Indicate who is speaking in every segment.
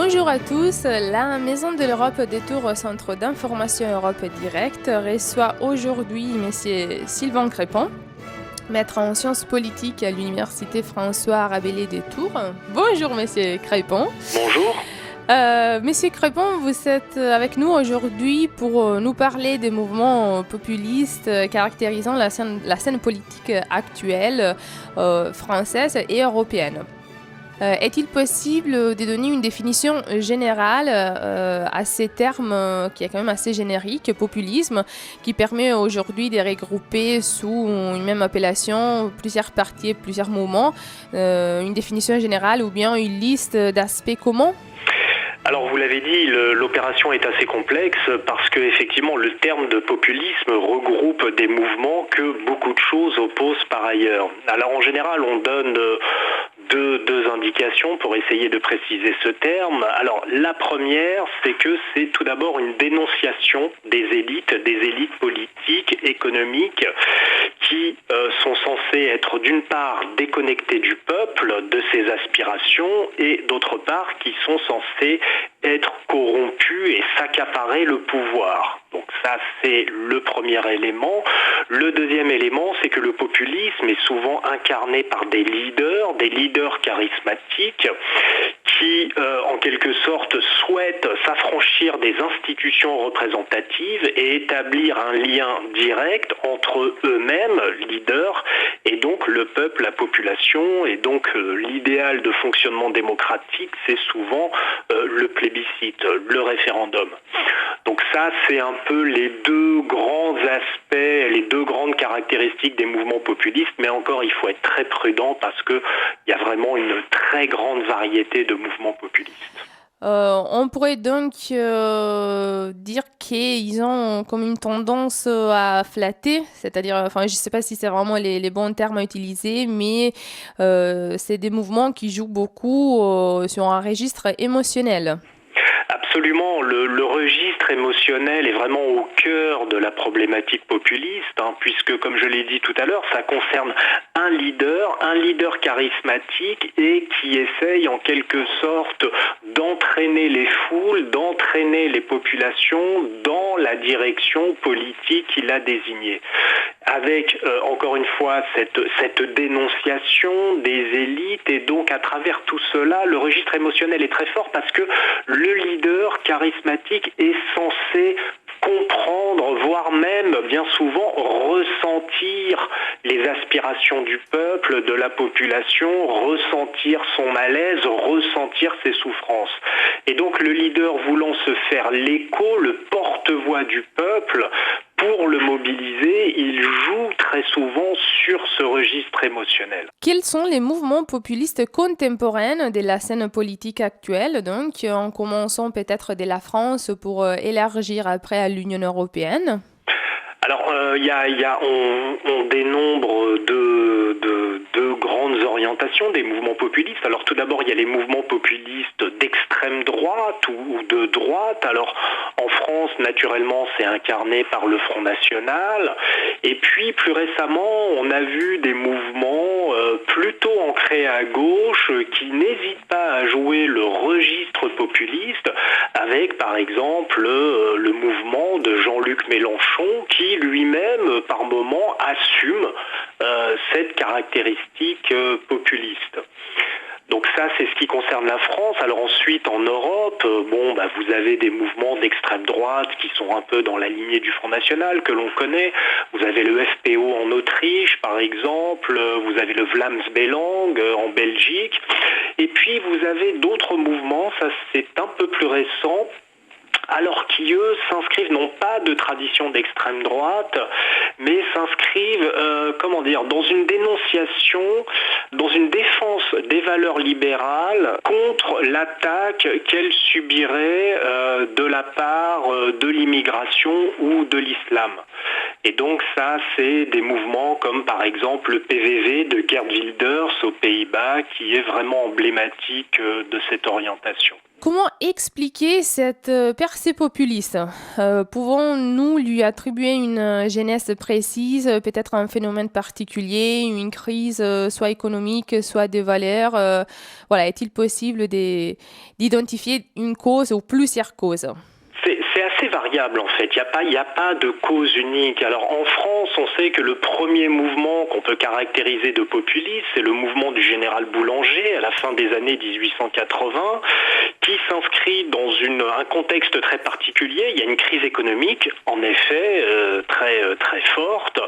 Speaker 1: Bonjour à tous, la Maison de l'Europe des Tours Centre d'information Europe Direct reçoit aujourd'hui M. Sylvain Crépon, maître en sciences politiques à l'Université François Rabelais des Tours. Bonjour M. Crépon.
Speaker 2: Bonjour.
Speaker 1: Monsieur Crépon, vous êtes avec nous aujourd'hui pour nous parler des mouvements populistes caractérisant la scène politique actuelle française et européenne. Est-il possible de donner une définition générale à ces termes qui est quand même assez générique, populisme, qui permet aujourd'hui de regrouper sous une même appellation plusieurs partis, plusieurs mouvements, une définition générale ou bien une liste d'aspects communs?
Speaker 2: Alors vous l'avez dit, l'opération est assez complexe parce que effectivement le terme de populisme regroupe des mouvements que beaucoup de choses opposent par ailleurs. Alors en général on donne deux indications pour essayer de préciser ce terme. Alors la première, c'est que c'est tout d'abord une dénonciation des élites politiques, économiques, qui sont censées être d'une part déconnectées du peuple, de ses aspirations, et d'autre part qui sont censées être corrompues et s'accaparer le pouvoir. Donc ça, c'est le premier élément. Le deuxième élément, c'est que le populisme est souvent incarné par des leaders charismatiques qui, en quelque sorte, souhaitent s'affranchir des institutions représentatives et établir un lien direct entre eux-mêmes, leaders, et donc le peuple, la population. Et donc l'idéal de fonctionnement démocratique, c'est souvent le plébiscite, le référendum. Donc ça, c'est un peu les deux grands aspects, les deux grandes caractéristiques des mouvements populistes, mais encore, il faut être très prudent parce qu'il y a vraiment une très grande variété de mouvements populistes.
Speaker 1: On pourrait donc dire qu'ils ont comme une tendance à flatter, c'est-à-dire, enfin, je ne sais pas si c'est vraiment les bons termes à utiliser, mais c'est des mouvements qui jouent beaucoup sur un registre émotionnel.
Speaker 2: Absolument, le registre émotionnel est vraiment au cœur de la problématique populiste, puisque, comme je l'ai dit tout à l'heure, ça concerne un leader charismatique et qui essaye en quelque sorte d'entraîner les foules, d'entraîner les populations dans la direction politique qu'il a désignée. Avec, encore une fois, cette dénonciation des élites, et donc à travers tout cela, le registre émotionnel est très fort parce que le leader charismatique est censé comprendre, voire même bien souvent ressentir les aspirations du peuple, de la population, ressentir son malaise, ressentir ses souffrances. Et donc le leader voulant se faire l'écho, le porte-voix du peuple, pour le mobiliser, il joue très souvent sur ce registre émotionnel.
Speaker 1: Quels sont les mouvements populistes contemporains de la scène politique actuelle, donc en commençant peut-être de la France pour élargir après à l'Union européenne?
Speaker 2: Alors, on dénombre deux grandes orientations des mouvements populistes. Alors, tout d'abord, il y a les mouvements populistes d'extrême droite ou de droite. Alors, en France, naturellement, c'est incarné par le Front National. Et puis, plus récemment, on a vu des mouvements plutôt ancrés à gauche qui n'hésitent pas à jouer le registre populiste avec, par exemple, le mouvement de Jean-Luc Mélenchon qui lui-même, par moment, assume cette caractéristique populiste. Donc ça, c'est ce qui concerne la France. Alors ensuite, en Europe, vous avez des mouvements d'extrême droite qui sont un peu dans la lignée du Front National que l'on connaît. Vous avez le FPO en Autriche, par exemple. Vous avez le Vlaams-Belang en Belgique. Et puis, vous avez d'autres mouvements, ça c'est un peu plus récent, alors qui, eux, s'inscrivent non pas de tradition d'extrême droite, mais s'inscrivent, dans une dénonciation, dans une défense des valeurs libérales contre l'attaque qu'elles subiraient de la part de l'immigration ou de l'islam. Et donc ça, c'est des mouvements comme par exemple le PVV de Geert Wilders aux Pays-Bas qui est vraiment emblématique de cette orientation.
Speaker 1: Comment expliquer cette percée populiste? Pouvons-nous lui attribuer une genèse précise, peut-être un phénomène particulier, une crise soit économique, soit de valeurs? Voilà, est-il possible d'identifier une cause ou plusieurs causes?
Speaker 2: C'est assez variable en fait, il n'y a pas de cause unique. Alors en France, on sait que le premier mouvement qu'on peut caractériser de populiste, c'est le mouvement du général Boulanger à la fin des années 1880, qui s'inscrit dans un contexte très particulier. Il y a une crise économique, en effet, très forte.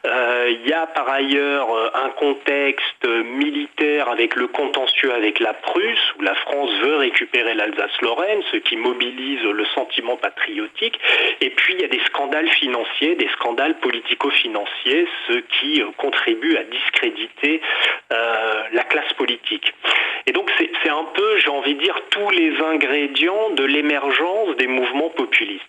Speaker 2: Il y a par ailleurs un contexte militaire avec le contentieux avec la Prusse, où la France veut récupérer l'Alsace-Lorraine, ce qui mobilise le sentiment patriotique. Et puis il y a des scandales financiers, des scandales politico-financiers, ce qui contribue à discréditer la classe politique. Et donc c'est un peu, j'ai envie de dire, tous les ingrédients de l'émergence des mouvements populistes.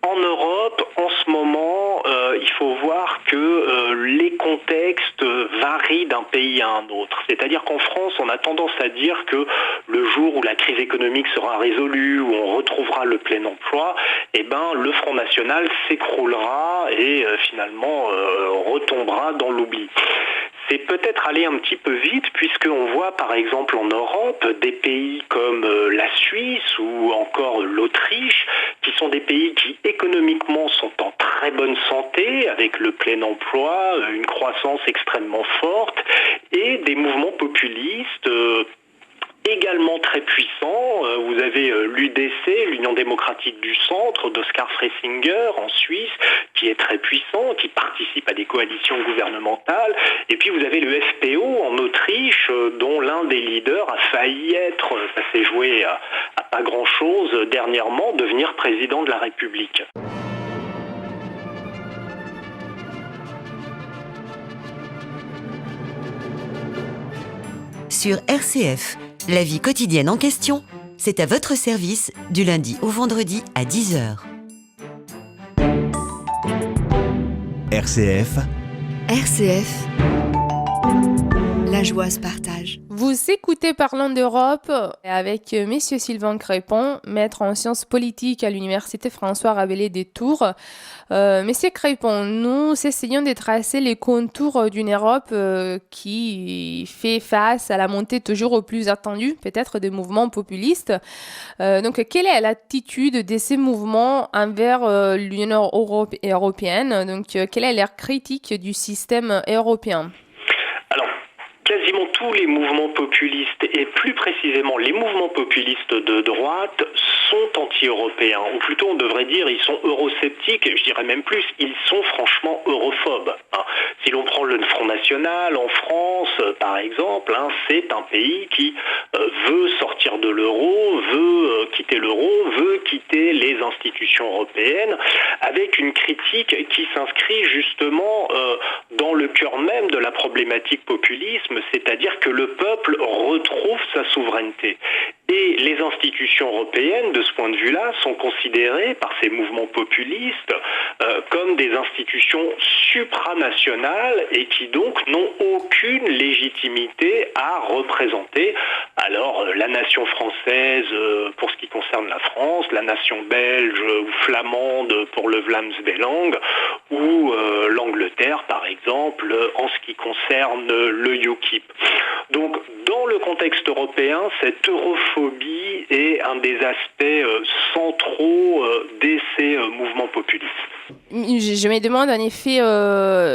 Speaker 2: En Europe, en ce moment, il faut voir que les contextes varient d'un pays à un autre. C'est-à-dire qu'en France, on a tendance à dire que le jour où la crise économique sera résolue, où on retrouvera le plein emploi, le Front National s'écroulera et finalement retombera dans l'oubli. C'est peut-être aller un petit peu vite puisqu'on voit par exemple en Europe des pays comme la Suisse ou encore l'Autriche qui sont des pays qui économiquement sont en très bonne santé avec le plein emploi, une croissance extrêmement forte et des mouvements populistes également très puissant. Vous avez l'UDC, l'Union démocratique du centre, d'Oskar Freisinger en Suisse, qui est très puissant, qui participe à des coalitions gouvernementales. Et puis vous avez le FPO en Autriche, dont l'un des leaders a failli être, ça s'est joué à pas grand-chose dernièrement, devenir président de la République.
Speaker 3: Sur RCF, la vie quotidienne en question, c'est à votre service du lundi au vendredi à 10h.
Speaker 4: RCF.
Speaker 5: RCF. La joie se partage.
Speaker 1: Vous écoutez Parlons d'Europe avec Monsieur Sylvain Crépon, maître en sciences politiques à l'Université François Rabelais des Tours. Monsieur Crépon, nous essayons de tracer les contours d'une Europe qui fait face à la montée toujours au plus attendue, peut-être des mouvements populistes. Donc, quelle est l'attitude de ces mouvements envers l'Union européenne? Donc, quelle est leur critique du système européen?
Speaker 2: Quasiment tous les mouvements populistes, et plus précisément les mouvements populistes de droite, sont anti-européens. Ou plutôt, on devrait dire, ils sont eurosceptiques, je dirais même plus, ils sont franchement europhobes. Si l'on prend le Front National en France, par exemple, c'est un pays qui veut sortir de l'euro, veut quitter l'euro, veut quitter les institutions européennes, avec une critique qui s'inscrit justement dans le cœur même de la problématique populisme, c'est-à-dire que le peuple retrouve sa souveraineté. Et les institutions européennes, de ce point de vue-là, sont considérées par ces mouvements populistes comme des institutions supranationales et qui donc n'ont aucune légitimité à représenter. Alors, la nation française pour ce qui concerne la France, la nation belge ou flamande pour le Vlaams-Belang, ou l'Angleterre, par exemple, en ce qui concerne le UKIP. Donc, dans le contexte européen, cette europhobie est un des aspects centraux de ces mouvements populistes.
Speaker 1: Je me demande en effet,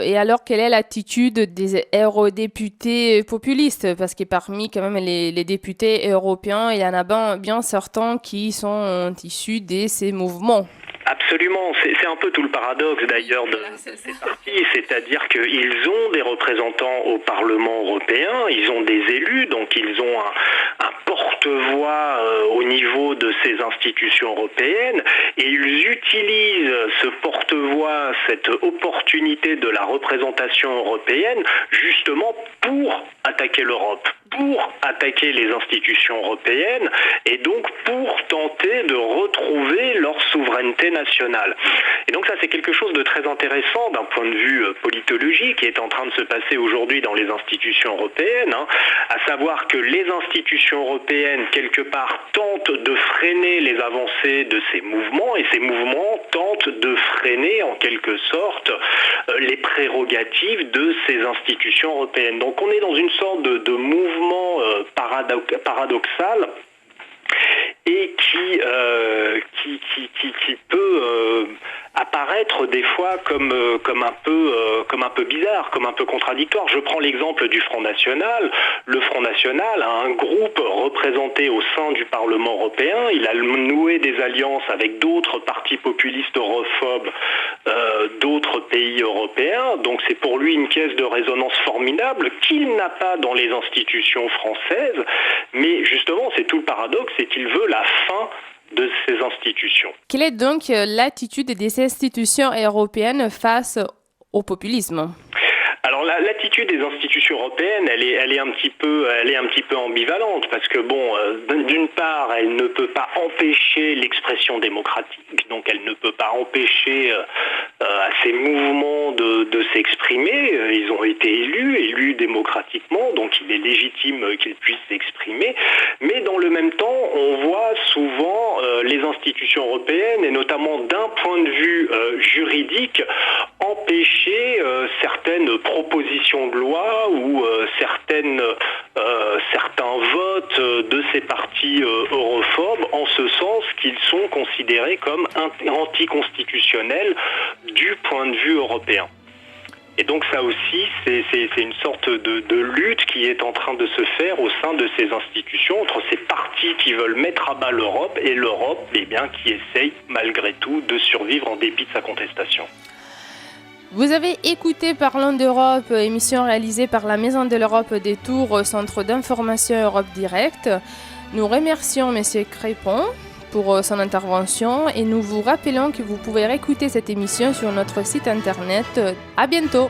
Speaker 1: et alors quelle est l'attitude des eurodéputés populistes? Parce que parmi quand même les députés européens, il y en a bien certains qui sont issus de ces mouvements.
Speaker 2: Absolument, c'est un peu tout le paradoxe d'ailleurs de ces partis, c'est-à-dire qu'ils ont des représentants au Parlement européen, ils ont des élus, donc ils ont un porte-voix au niveau de ces institutions européennes et ils utilisent ce porte-voix, cette opportunité de la représentation européenne justement pour attaquer l'Europe, pour attaquer les institutions européennes et donc pour tenter de retrouver leur souveraineté nationale. Et donc ça c'est quelque chose de très intéressant d'un point de vue politologique qui est en train de se passer aujourd'hui dans les institutions européennes, à savoir que les institutions européennes quelque part tentent de freiner les avancées de ces mouvements et ces mouvements tentent de freiner en quelque sorte les prérogatives de ces institutions européennes. Donc on est dans une sorte de mouvement paradoxal et qui peut apparaître des fois comme un peu bizarre, comme un peu contradictoire. Je prends l'exemple du Front National. Le Front National a un groupe représenté au sein du Parlement européen. Il a noué des alliances avec d'autres partis populistes europhobes d'autres pays européens. Donc c'est pour lui une caisse de résonance formidable qu'il n'a pas dans les institutions françaises. Mais justement, c'est tout le paradoxe, c'est qu'il veut la fin de ces institutions.
Speaker 1: Quelle est donc l'attitude des institutions européennes face au populisme ?
Speaker 2: Alors l'attitude des institutions européennes, elle est un petit peu ambivalente parce que d'une part, elle ne peut pas empêcher l'expression démocratique, donc elle ne peut pas empêcher à ces mouvements de s'exprimer. Ils ont été élus démocratiquement, donc il est légitime qu'ils puissent s'exprimer. Mais dans le même temps, on voit souvent les institutions européennes, et notamment d'un point de vue juridique, empêcher certaines propositions de loi ou certains votes de ces partis europhobes en ce sens qu'ils sont considérés comme anticonstitutionnels du point de vue européen. Et donc ça aussi, c'est une sorte de lutte qui est en train de se faire au sein de ces institutions, entre ces partis qui veulent mettre à bas l'Europe et l'Europe qui essaye malgré tout de survivre en dépit de sa contestation.
Speaker 1: Vous avez écouté Parlons d'Europe, émission réalisée par la Maison de l'Europe des Tours, Centre d'information Europe Direct. Nous remercions M. Crépon pour son intervention et nous vous rappelons que vous pouvez réécouter cette émission sur notre site internet. À bientôt!